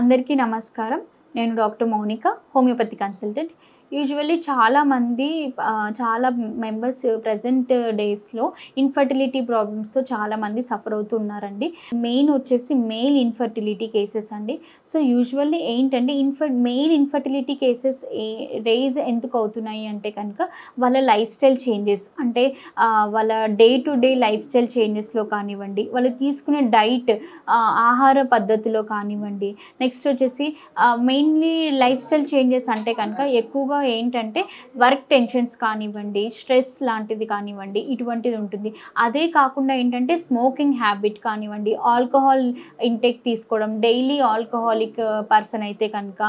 అందరికీ నమస్కారం. నేను doctor Mounika, homeopathy consultant. Usually చాలా మెంబర్స్ ప్రెజెంట్ డేస్‌లో ఇన్‌ఫర్టిలిటీ ప్రాబ్లమ్స్‌తో చాలామంది సఫర్ అవుతూ ఉన్నారండి. మెయిన్ వచ్చేసి మేల్ ఇన్‌ఫర్టిలిటీ కేసెస్ అండి. సో, యూజువల్లీ ఏంటంటే మెయిల్ ఇన్‌ఫర్టిలిటీ కేసెస్ రైజ్ ఎందుకు అవుతున్నాయి అంటే కనుక వాళ్ళ లైఫ్ స్టైల్ చేంజెస్ అంటే వాళ్ళ day to day life style చేంజెస్‌లో కానివ్వండి, వాళ్ళు తీసుకునే డైట్ ఆహార పద్ధతిలో కానివ్వండి, నెక్స్ట్ వచ్చేసి మెయిన్‌లీ లైఫ్ స్టైల్ చేంజెస్ అంటే కనుక ఎక్కువగా ఏంటంటే వర్క్ టెన్షన్స్ కానివ్వండి, స్ట్రెస్ లాంటిది కానివ్వండి, ఇటువంటిది ఉంటుంది. అదే కాకుండా ఏంటంటే స్మోకింగ్ హ్యాబిట్ కానివ్వండి, ఆల్కహాల్ ఇంటేక్ తీసుకోవడం, డైలీ ఆల్కహాలిక్ పర్సన్ అయితే కనుక,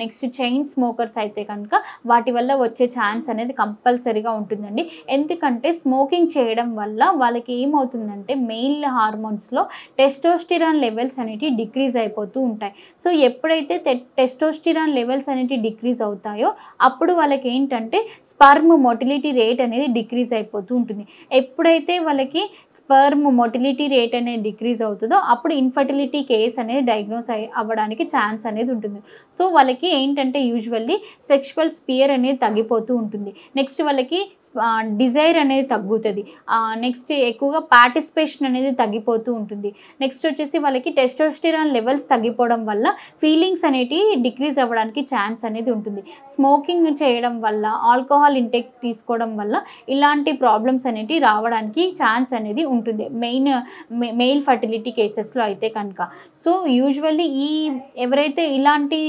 నెక్స్ట్ చైన్ స్మోకర్స్ అయితే కనుక వాటి వల్ల వచ్చే ఛాన్స్ అనేది కంపల్సరీగా ఉంటుందండి. ఎందుకంటే స్మోకింగ్ చేయడం వల్ల వాళ్ళకి ఏమవుతుందంటే మెయిల్ హార్మోన్స్‌లో టెస్టోస్టిరాన్ లెవెల్స్ అనేటివి డిక్రీజ్ అయిపోతూ ఉంటాయి. సో, ఎప్పుడైతే టెస్టోస్టిరాన్ లెవెల్స్ అనేటివి డిక్రీజ్ అవుతాయో అప్పుడు వాళ్ళకి ఏంటంటే స్పర్మ్ మొటిలిటీ రేట్ అనేది డిక్రీజ్ అయిపోతూ ఉంటుంది. ఎప్పుడైతే వాళ్ళకి స్పర్మ్ మొటిలిటీ రేట్ అనేది డిక్రీజ్ అవుతుందో అప్పుడు ఇన్ఫర్టిలిటీ కేస్ అనేది డయాగ్నోస్ అవ్వడానికి ఛాన్స్ అనేది ఉంటుంది. సో, వాళ్ళకి ఏంటంటే యూజువల్లీ సెక్షువల్ స్పియర్ అనేది తగ్గిపోతూ ఉంటుంది. నెక్స్ట్ వాళ్ళకి డిజైర్ అనేది తగ్గుతుంది. నెక్స్ట్ ఎక్కువగా పార్టిసిపేషన్ అనేది తగ్గిపోతూ ఉంటుంది. నెక్స్ట్ వచ్చేసి వాళ్ళకి టెస్టోస్టిరాన్ లెవెల్స్ తగ్గిపోవడం వల్ల ఫీలింగ్స్ అనేటివి డిక్రీజ్ అవ్వడానికి ఛాన్స్ అనేది ఉంటుంది. స్మోకింగ్ చేయడం వల్ల, ఆల్కహాల్ ఇంటేక్ తీసుకోవడం వల్ల ఇలాంటి ప్రాబ్లమ్స్ అనేటివి రావడానికి ఛాన్స్ అనేది ఉంటుంది మెయిల్ ఫర్టిలిటీ కేసెస్‌లో అయితే కనుక. సో, యూజువల్లీ ఎవరైతే ఇలాంటి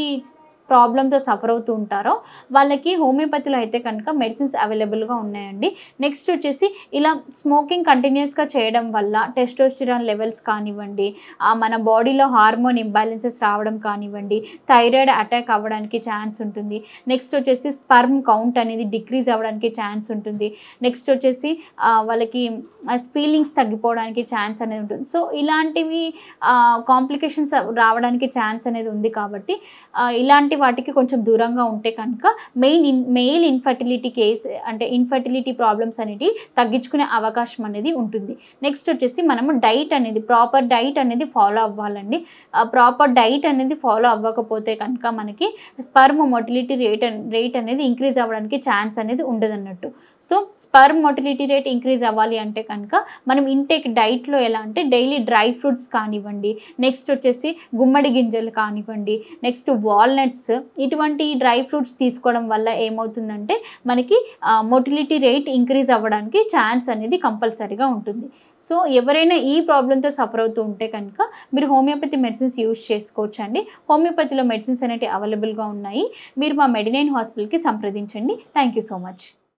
ప్రాబ్లమ్‌తో సఫర్ అవుతూ ఉంటారో వాళ్ళకి హోమియోపతిలో అయితే కనుక మెడిసిన్స్ అవైలబుల్‌గా ఉన్నాయండి. నెక్స్ట్ వచ్చేసి ఇలా స్మోకింగ్ కంటిన్యూస్‌గా చేయడం వల్ల టెస్టోస్టిరాన్ లెవెల్స్ కానివ్వండి, మన బాడీలో హార్మోన్ ఇంబాలెన్సెస్ రావడం కానివ్వండి, థైరాయిడ్ అటాక్ అవ్వడానికి ఛాన్స్ ఉంటుంది. నెక్స్ట్ వచ్చేసి స్పర్మ్ కౌంట్ అనేది డిక్రీజ్ అవ్వడానికి ఛాన్స్ ఉంటుంది. నెక్స్ట్ వచ్చేసి వాళ్ళకి ఫీలింగ్స్ తగ్గిపోవడానికి ఛాన్స్ అనేది ఉంటుంది. సో, ఇలాంటివి కాంప్లికేషన్స్ రావడానికి ఛాన్స్ అనేది ఉంది కాబట్టి ఇలాంటి వాటికి కొంచెం దూరంగా ఉంటే కనుక మెయిల్ ఇన్ఫర్టిలిటీ కేస్ అంటే ఇన్ఫర్టిలిటీ ప్రాబ్లమ్స్ అనేవి తగ్గించుకునే అవకాశం అనేది ఉంటుంది. నెక్స్ట్ వచ్చేసి మనము ప్రాపర్ డైట్ అనేది ఫాలో అవ్వాలండి. ప్రాపర్ డైట్ అనేది ఫాలో అవ్వకపోతే కనుక మనకి స్పర్మ్ మొటిలిటీ రేట్ అనేది ఇంక్రీజ్ అవ్వడానికి ఛాన్స్ అనేది ఉండదన్నట్టు. So, sperm motility rate increase అవ్వాలి అంటే కనుక మనం ఇంటేక్ డైట్లో ఎలా అంటే డైలీ డ్రై ఫ్రూట్స్ కానివ్వండి, నెక్స్ట్ వచ్చేసి గుమ్మడి గింజలు కానివ్వండి, నెక్స్ట్ వాల్నట్స్, ఇటువంటి డ్రై ఫ్రూట్స్ తీసుకోవడం వల్ల ఏమవుతుందంటే మనకి మొటిలిటీ రేట్ ఇంక్రీజ్ అవ్వడానికి ఛాన్స్ అనేది కంపల్సరీగా ఉంటుంది. సో, ఎవరైనా ఈ ప్రాబ్లంతో సఫర్ అవుతూ ఉంటే కనుక మీరు హోమియోపతి మెడిసిన్స్ యూజ్ చేసుకోవచ్చండి. హోమియోపతిలో మెడిసిన్స్ అనేవి అవైలబుల్గా ఉన్నాయి. మీరు మా మెడినైన్ హాస్పిటల్కి సంప్రదించండి. Thank you so much.